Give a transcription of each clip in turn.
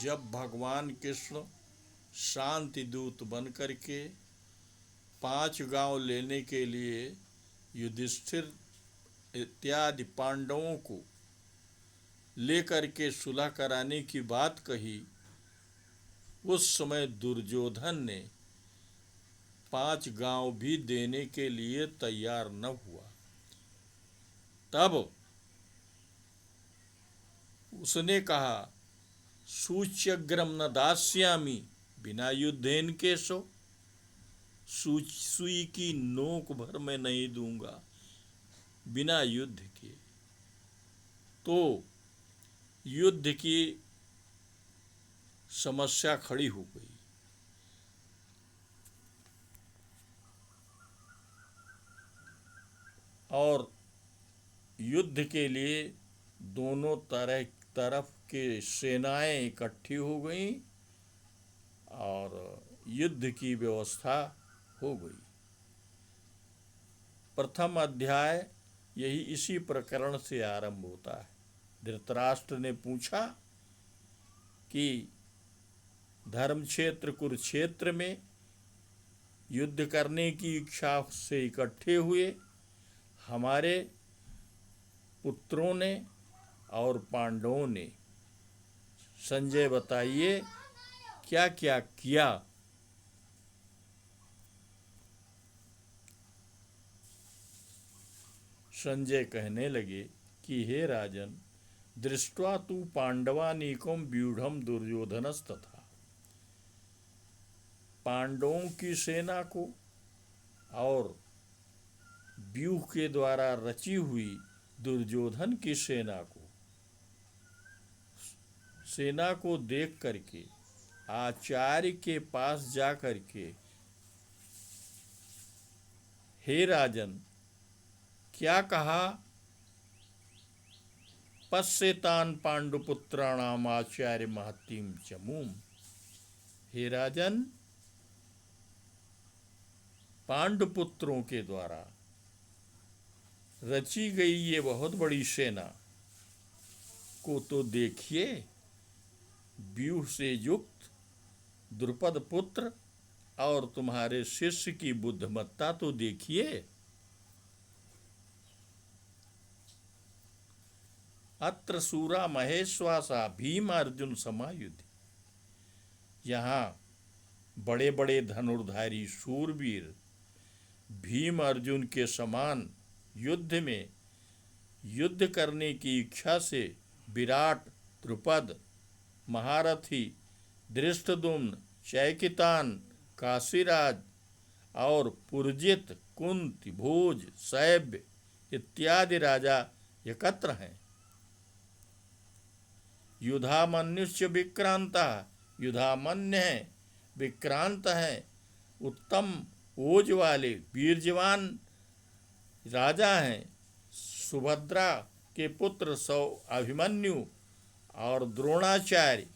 जब भगवान कृष्ण शांति दूत बन करके 5 गांव लेने के लिए युधिष्ठिर इत्यादि पांडवों को लेकर के सुलह कराने की बात कही, उस समय दुर्योधन ने 5 गांव भी देने के लिए तैयार न हुआ। तब उसने कहा, सूच्यग्रम न दास्यामि बिना युद्धेन केशव, सुई की नोक भर मैं नहीं दूंगा बिना युद्ध के। तो युद्ध की समस्या खड़ी हो गई और युद्ध के लिए दोनों तरफ के सेनाएं इकट्ठी हो गईं और युद्ध की व्यवस्था हो गई। प्रथम अध्याय यही इसी प्रकरण से आरंभ होता है। धृतराष्ट्र ने पूछा कि धर्म क्षेत्र कुरुक्षेत्र में युद्ध करने की इच्छा से इकट्ठे हुए हमारे पुत्रों ने और पांडवों ने, संजय बताइए क्या क्या किया। संजय कहने लगे कि हे राजन, दृष्ट्वा तु पांडवानीकम व्यूढ़म दुर्योधनस्तथा, पांडवों की सेना को और व्यूह के द्वारा रची हुई दुर्योधन की सेना को देख करके आचार्य के पास जा करके, हे राजन क्या कहा, पश्येतान पांडुपुत्राणाम आचार्य महतीम चमूम, हे राजन पांडुपुत्रों के द्वारा रची गई ये बहुत बड़ी सेना को तो देखिए, व्यूह से युक्त द्रुपद पुत्र और तुम्हारे शिष्य की बुद्धिमत्ता तो देखिए। अत्र सूरा महेश्वासा भीम अर्जुन समायुधि, यहाँ बड़े बड़े धनुर्धारी शूरवीर भीम अर्जुन के समान युद्ध में युद्ध करने की इच्छा से विराट, द्रुपद, महारथी, धृष्टद्युम्न, चैकितान, काशीराज और पुरजित, कुंती, भोज, शैब्य इत्यादि राजा एकत्र हैं। युधामन्युश्च विक्रांता, युधामन्य है, विक्रांत है, उत्तम ओज वाले वीरजवान राजा हैं। सुभद्रा के पुत्र अभिमन्यु और द्रोणाचार्य,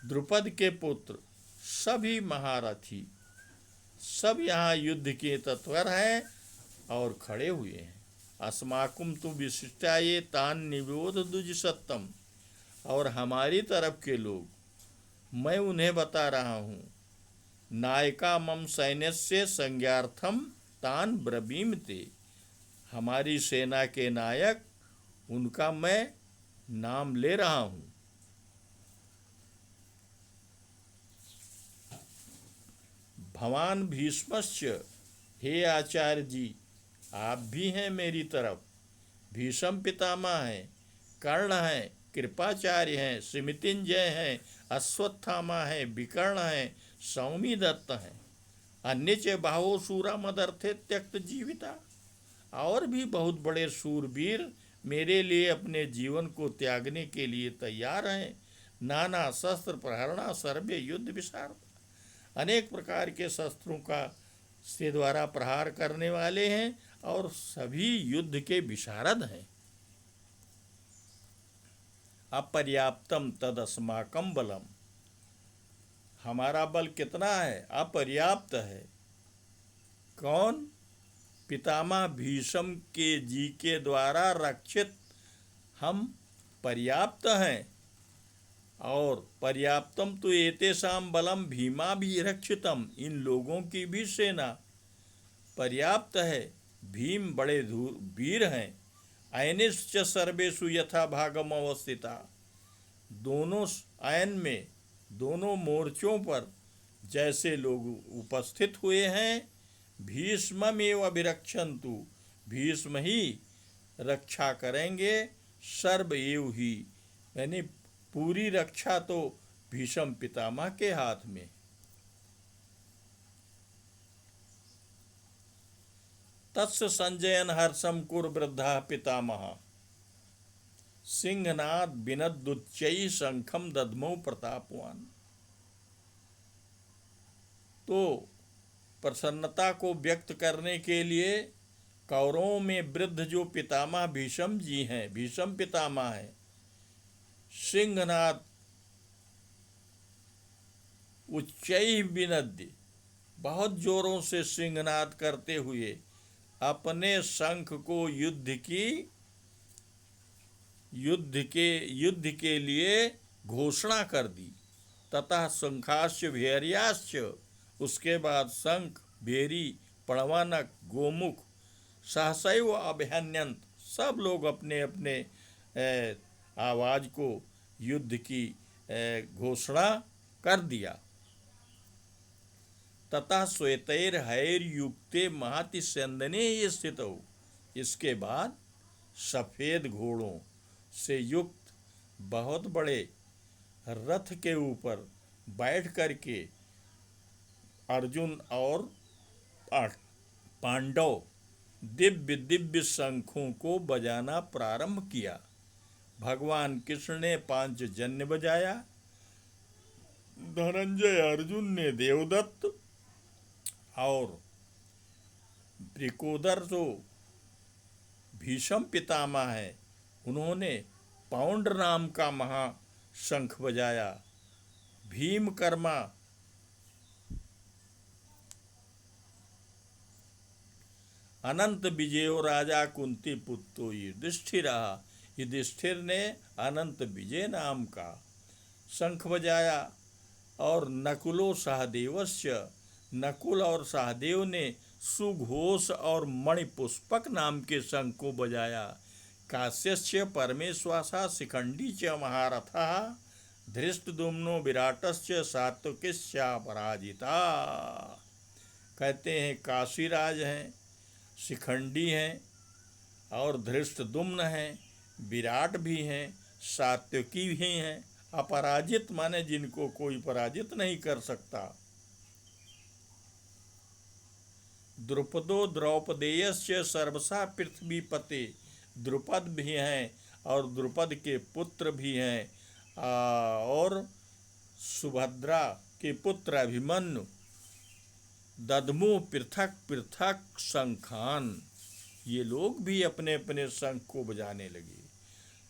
द्रुपद के पुत्र सभी महारथी सब यहाँ युद्ध के तत्पर हैं और खड़े हुए हैं। अस्माकुम तु विशिष्टाये तान निबोध दुज सत्तम, और हमारी तरफ के लोग, मैं उन्हें बता रहा हूँ, नायका मम सैन्यस्य संज्ञार्थम तान ब्रवीमते, हमारी सेना के नायक उनका मैं नाम ले रहा हूँ। भवान भीष्मस्य, हे आचार्य जी आप भी हैं मेरी तरफ। भीष्म पितामह हैं, कर्ण हैं, कृपाचार्य हैं, सुमितिंजय हैं, अश्वत्थामा हैं, विकर्ण हैं, सौमी दत्त हैं, अन्य च बाहो सूरा मदर्थे त्यक्त जीविता, और भी बहुत बड़े शूरवीर मेरे लिए अपने जीवन को त्यागने के लिए तैयार हैं। नाना शस्त्र प्रहरणा सर्वे युद्ध विशारद, अनेक प्रकार के शस्त्रों का से द्वारा प्रहार करने वाले हैं और सभी युद्ध के विशारद हैं। अपर्याप्तम तदस्माकम बलम, हमारा बल कितना है, अपर्याप्त है। कौन? पितामह भीष्म के जी के द्वारा रक्षित हम पर्याप्त हैं। और पर्याप्तम तो एतेषाम बलम भीमा भी रक्षितम, इन लोगों की भी सेना पर्याप्त है। भीम बड़े वीर हैं। अयनिश्च सर्वेषु यथा भागम अवस्थिता, दोनों आयन में, दोनों मोर्चों पर जैसे लोग उपस्थित हुए हैं। भीष्ममेव अभिरक्षन्तु, भीष्म ही रक्षा करेंगे। सर्व एव ही, यानी पूरी रक्षा तो भीष्म पितामह के हाथ में। तत्स संजयन हर्षम कुर वृद्धा पितामह, सिंहनाद विनदुच्चै शंखम दद्मौ प्रतापवान। तो प्रसन्नता को व्यक्त करने के लिए कौरवों में वृद्ध जो पितामह भीष्म जी हैं, भीष्म पितामह हैं, सिंहनाद उच्चै विनद्य, बहुत जोरों से सिंहनाद करते हुए अपने शंख को युद्ध के लिए घोषणा कर दी। तथा शंखाश्च भेर्याश्च, उसके बाद शंख, भेरी, पड़वानक, गोमुख सहसैव अभ्यन्यंत, सब लोग अपने अपने आवाज को युद्ध की घोषणा कर दिया। तथा श्वेतैर हैर युक्ते महति स्यंदने स्थित हो, इसके बाद सफेद घोड़ों से युक्त बहुत बड़े रथ के ऊपर बैठ करके अर्जुन और पांडव दिव्य दिव्य शंखों को बजाना प्रारंभ किया। भगवान कृष्ण ने पांचजन्य बजाया, धनंजय अर्जुन ने देवदत्त, और त्रिकोदर जो भीष्म पितामह है, उन्होंने पौंड नाम का महाशंख बजाया। भीमकर्मा अनंत विजयो राजा कुंती पुत्रो युधिष्ठिर, युधिष्ठिर ने अनंत विजय नाम का शंख बजाया। और नकुलो सहदेवस्य, नकुल और सहदेव ने सुघोष और मणिपुष्पक नाम के शंख को बजाया। काश्यस्य परमेश्वासा शिखंडी च महारथा, धृष्टद्युम्नो विराटस्य सात्विकिस्या पराजिता। कहते हैं काशीराज हैं, शिखंडी हैं, और धृष्टद्युम्न हैं, विराट भी हैं, सात्विकी भी हैं। अपराजित माने जिनको कोई पराजित नहीं कर सकता। द्रुपदो द्रौपदेयस्य सर्वसा पृथ्वीपते, द्रुपद भी हैं और द्रुपद के पुत्र भी हैं, और सुभद्रा के पुत्र अभिमन्यु। दद्मु पृथक पृथक शंखान, ये लोग भी अपने अपने शंख को बजाने लगे।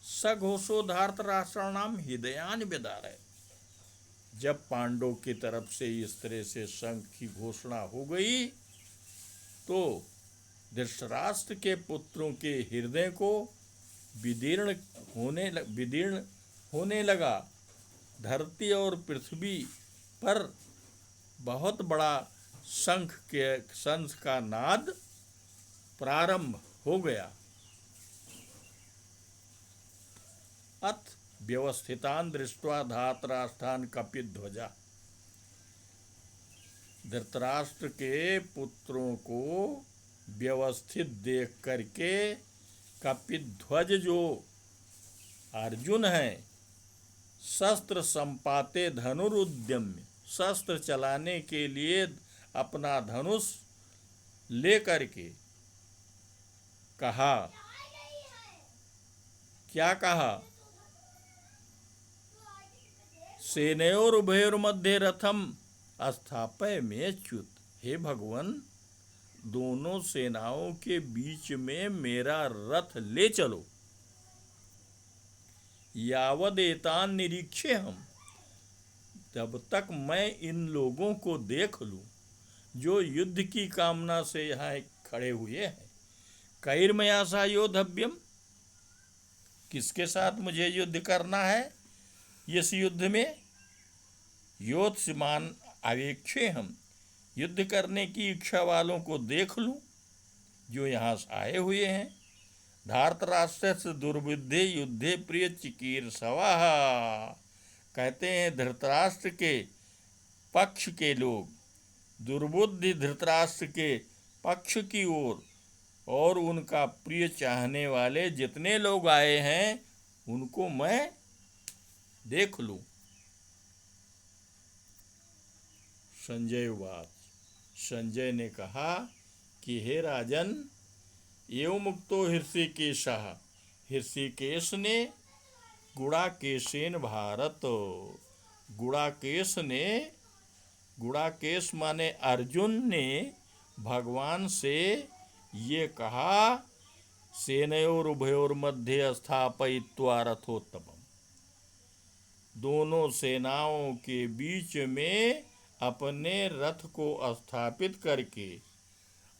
सघोषो धार्तराष्ट्राणाम हृदयान विदारय, जब पांडव की तरफ से इस तरह से शंख की घोषणा हो गई तो धृतराष्ट्र के पुत्रों के हृदय को विदीर्ण होने लगा। धरती और पृथ्वी पर बहुत बड़ा शंख का नाद प्रारंभ हो गया। अथ व्यवस्थितान दृष्ट्वा धातराष्ट्रान कपिध्वजा, धृतराष्ट्र के पुत्रों को व्यवस्थित देख करके कपिध्वज जो अर्जुन हैं, शस्त्र संपाते धनुरुद्यम्य, शस्त्र चलाने के लिए अपना धनुष ले करके कहा, क्या कहा, सेनयोरुभयोर्मध्ये रथम स्थापय में च्युत, हे भगवान दोनों सेनाओं के बीच में मेरा रथ ले चलो। यावदेतान निरीक्षे हम, जब तक मैं इन लोगों को देख लूं जो युद्ध की कामना से यहाँ खड़े हुए हैं। कैर्मया सा योद्धव्यम, किसके साथ मुझे युद्ध करना है। इस युद्ध में योत्समान आवेक्षे हम, युद्ध करने की इच्छा वालों को देख लूं जो यहाँ आए हुए हैं। धार्तराष्ट्र दुर्बुद्धे युद्धे प्रिय चिकीर्षवा, कहते हैं धृतराष्ट्र के पक्ष के लोग, दुर्बुद्धि धृतराष्ट्र के पक्ष की ओर और उनका प्रिय चाहने वाले जितने लोग आए हैं उनको मैं देख लूं। संजय वाच, संजय ने कहा कि हे राजन, एवं मुक्तो हृषिकेशः, हृषिकेश ने गुड़ाकेशेन भारत, गुड़ाकेश माने अर्जुन ने भगवान से ये कहा, सेनयोरुभयोर मध्ये स्थापयित्वा रथोत्तमम्, दोनों सेनाओं के बीच में अपने रथ को स्थापित करके,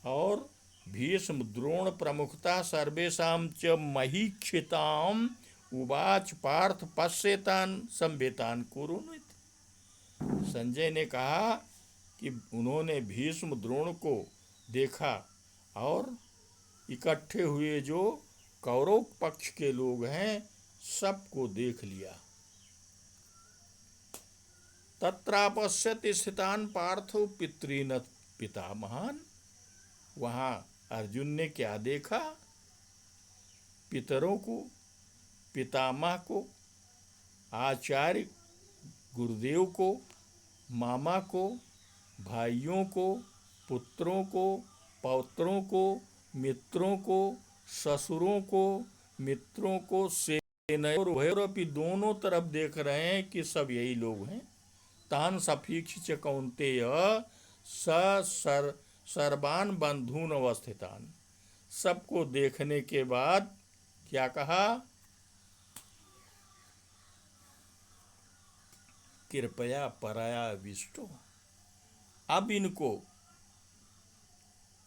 और भीष्म द्रोण प्रमुखता सर्वेषां च महीक्षिताम उवाच पार्थ पश्येतान संवेतान कुरुनित। संजय ने कहा कि उन्होंने भीष्म द्रोण को देखा और इकट्ठे हुए जो कौरव पक्ष के लोग हैं सबको देख लिया। तत्रापश्यति स्थितान पार्थो पितॄन् पितामहान्, वहाँ अर्जुन ने क्या देखा? पितरों को, पितामह को, आचार्य गुरुदेव को, मामा को, भाइयों को, पुत्रों को, पौत्रों को, मित्रों को, ससुरों को, मित्रों को, सेनयोरुभयोरपि दोनों तरफ देख रहे हैं कि सब यही लोग हैं। तान सफीक्ष च कौन्तेय सर्वान बंधून अवस्थितान, सबको देखने के बाद क्या कहा? कृपया पराया विष्टो, अब इनको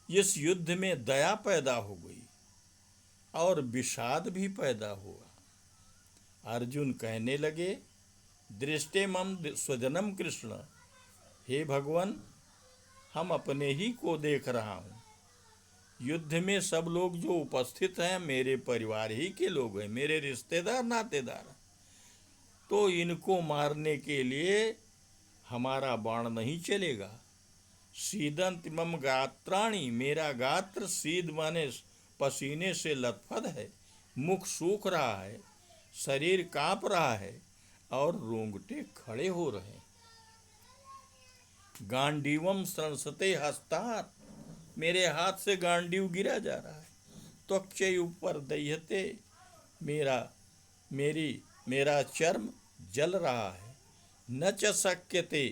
इस युद्ध में दया पैदा हो गई और विषाद भी पैदा हुआ। अर्जुन कहने लगे, दृष्टे मम स्वजनम कृष्ण, हे भगवान, हम अपने ही को देख रहा हूँ। युद्ध में सब लोग जो उपस्थित हैं मेरे परिवार ही के लोग हैं, मेरे रिश्तेदार नातेदार। तो इनको मारने के लिए हमारा बाण नहीं चलेगा। सीदंत मम गात्राणि, मेरा गात्र, सीद माने पसीने से लथपथ है, मुख सूख रहा है, शरीर कांप रहा है और रोंगटे खड़े हो रहे हैं। गांडीवम संसते हस्तात्, मेरे हाथ से गांडीव गिरा जा रहा है। त्वक्चै ऊपर दह्यते, मेरा चर्म जल रहा है। न च शक्यते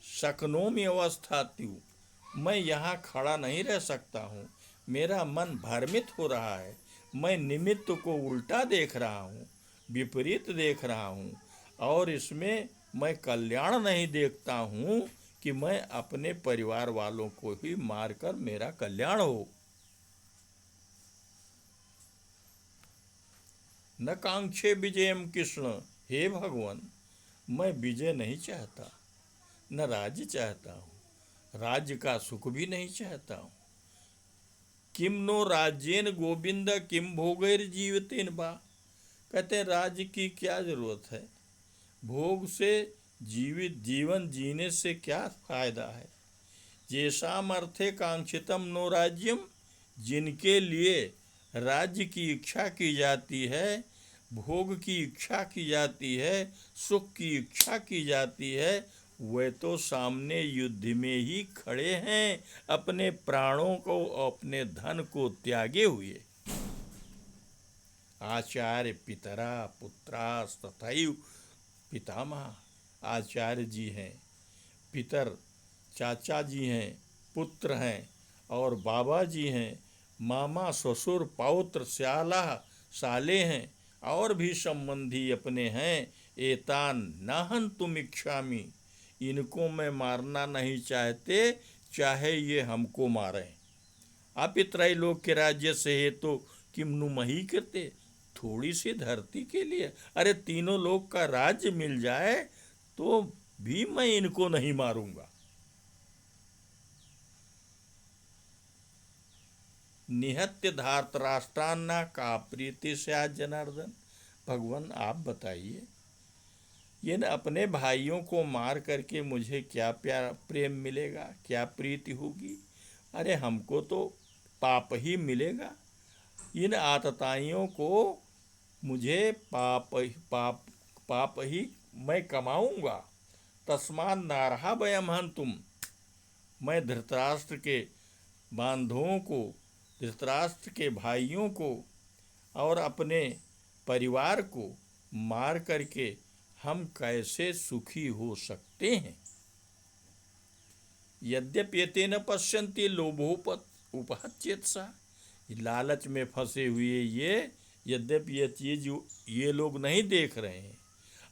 शक्नोमि अवस्थात्यु, मैं यहाँ खड़ा नहीं रह सकता हूँ, मेरा मन भ्रमित हो रहा है। मैं निमित्त को उल्टा देख रहा हूँ, विपरीत देख रहा हूँ, और इसमें मैं कल्याण नहीं देखता हूँ कि मैं अपने परिवार वालों को ही मारकर मेरा कल्याण हो। न कांक्षे विजयम कृष्ण, हे भगवान, मैं विजय नहीं चाहता, न राज्य चाहता हूँ, राज्य का सुख भी नहीं चाहता हूँ। किम नो राज्येन गोविंद किम भोगैर जीवतेन बा, कहते हैं राज्य की क्या जरूरत है, भोग से जीवन जीने से क्या फायदा है। येषाम अर्थे कांक्षितम नो राज्यम, जिनके लिए राज्य की इच्छा की जाती है, भोग की इच्छा की जाती है, सुख की इच्छा की जाती है, वे तो सामने युद्ध में ही खड़े हैं, अपने प्राणों को, अपने धन को त्यागे हुए। आचार्य पितरा पुत्रास तथैव पितामह, आचार्य जी हैं, पितर चाचा जी हैं, पुत्र हैं, और बाबा जी हैं, मामा ससुर पौत्र स्याला साले हैं, और भी संबंधी अपने हैं। एतान नाहन तुम इच्छामि, इनको मैं मारना नहीं चाहते, चाहे ये हमको मारें। अपित्रैलोक्य राज्य से हे तो किम नु मही कृते, थोड़ी सी धरती के लिए, अरे तीनों लोक का राज्य मिल जाए तो भी मैं इनको नहीं मारूंगा। निहत्य धार्तराष्ट्रान्ना का प्रीति से आज जनार्दन, भगवान आप बताइए, ये न अपने भाइयों को मार करके मुझे क्या प्यार प्रेम मिलेगा, क्या प्रीति होगी? अरे हमको तो पाप ही मिलेगा। इन आतताइयों को मुझे पाप पाप पाप ही मैं कमाऊंगा। तस्मान् नारहा वयम हन्तुम, मैं धृतराष्ट्र के बांधवों को, धृतराष्ट्र के भाइयों को और अपने परिवार को मार करके हम कैसे सुखी हो सकते हैं? यद्यप्येते न पश्यन्ति लोभोपत उपहत्येत्सा, लालच में फंसे हुए ये, यद्यपि ये चीज ये लोग नहीं देख रहे हैं।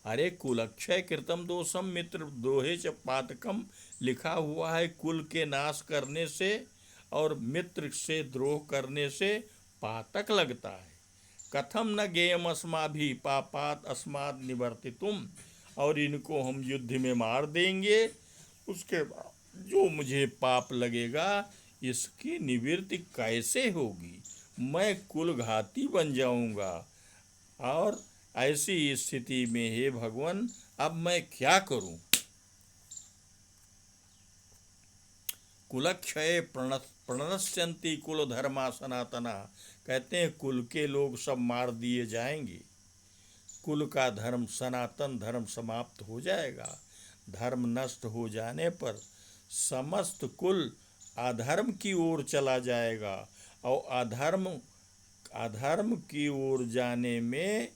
अरे कुलक्षय कृतम दोषम मित्र दोहे च पातकम, लिखा हुआ है कुल के नाश करने से और मित्र से द्रोह करने से पातक लगता है। कथम न गेयम अस्माभि पापात अस्माद निवर्तितुम, और इनको हम युद्ध में मार देंगे, उसके बाद जो मुझे पाप लगेगा इसकी निवृत्ति कैसे होगी? मैं कुलघाती बन जाऊंगा। और ऐसी स्थिति में हे भगवान अब मैं क्या करूं? कुलक्षय प्रणश्यन्ति कुल धर्मा सनातना, कहते हैं कुल के लोग सब मार दिए जाएंगे, कुल का धर्म सनातन धर्म समाप्त हो जाएगा। धर्म नष्ट हो जाने पर समस्त कुल अधर्म की ओर चला जाएगा, और अधर्म की ओर जाने में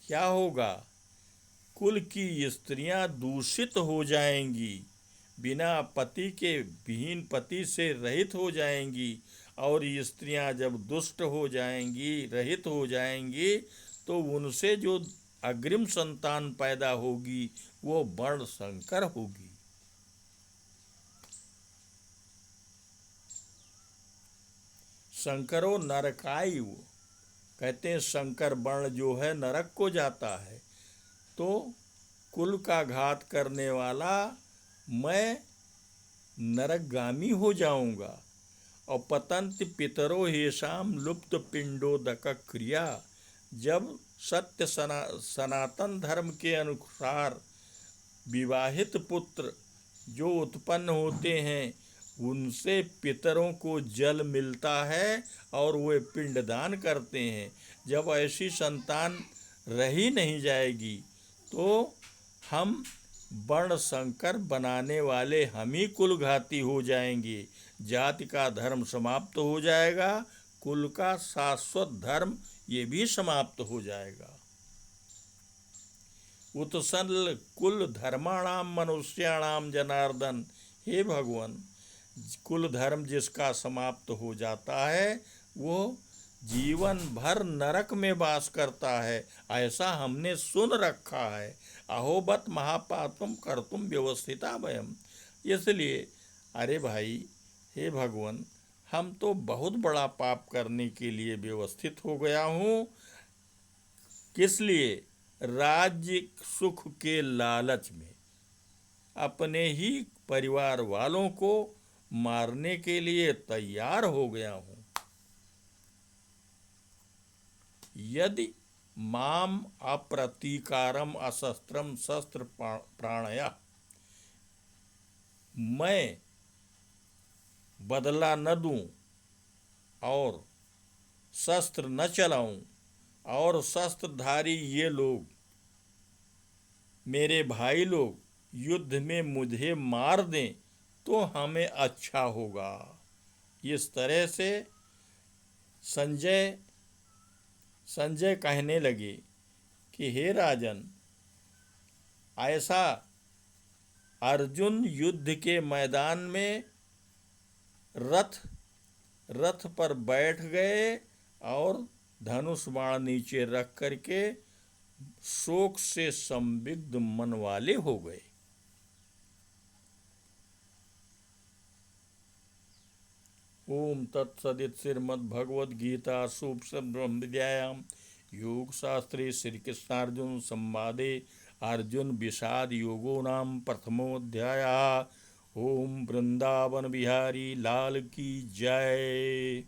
क्या होगा? कुल की स्त्रियां दूषित हो जाएंगी, बिना पति के विहीन पति से रहित हो जाएंगी, और स्त्रियां जब दुष्ट हो जाएंगी, रहित हो जाएंगी, तो उनसे जो अग्रिम संतान पैदा होगी वो वर्ण संकर होगी। शंकरो नरकायु, कहते हैं शंकर वर्ण जो है नरक को जाता है। तो कुल का घात करने वाला मैं नरकगामी हो जाऊंगा। और पतंत पितरो हेशाम लुप्त पिंडोदक क्रिया, जब सत्य सनातन धर्म के अनुसार विवाहित पुत्र जो उत्पन्न होते हैं उनसे पितरों को जल मिलता है और वे पिंडदान करते हैं। जब ऐसी संतान रही नहीं जाएगी तो हम वर्ण संकर बनाने वाले हम ही कुलघाती हो जाएंगे। जाति का धर्म समाप्त हो जाएगा, कुल का शाश्वत धर्म ये भी समाप्त हो जाएगा। उत्सल कुल धर्माणाम मनुष्याणाम जनार्दन, हे भगवान कुल धर्म जिसका समाप्त हो जाता है वो जीवन भर नरक में वास करता है, ऐसा हमने सुन रखा है। अहोबत महापापम कर्तुम व्यवस्थिता वयम, इसलिए अरे भाई हे भगवान हम तो बहुत बड़ा पाप करने के लिए व्यवस्थित हो गया हूँ। किस लिए? राज्य सुख के लालच में अपने ही परिवार वालों को मारने के लिए तैयार हो गया हूँ। यदि माम अप्रतीकारम अशस्त्रम शस्त्र प्राणया, मैं बदला न दूं और शस्त्र न चलाऊं और शस्त्रधारी ये लोग मेरे भाई लोग युद्ध में मुझे मार दें तो हमें अच्छा होगा। इस तरह से संजय कहने लगे कि हे राजन, ऐसा अर्जुन युद्ध के मैदान में रथ पर बैठ गए और धनुष बाण नीचे रख करके शोक से संदिग्ध मन वाले हो गए। ओम तत्सदित श्रीमद् भगवद गीता सूक्ष्म ब्रह्म विद्यायाम योग शास्त्रे श्री कृष्णार्जुन संवादे अर्जुन विषाद योगो नाम प्रथमोऽध्यायः। ओम वृंदावन बिहारी लाल की जय।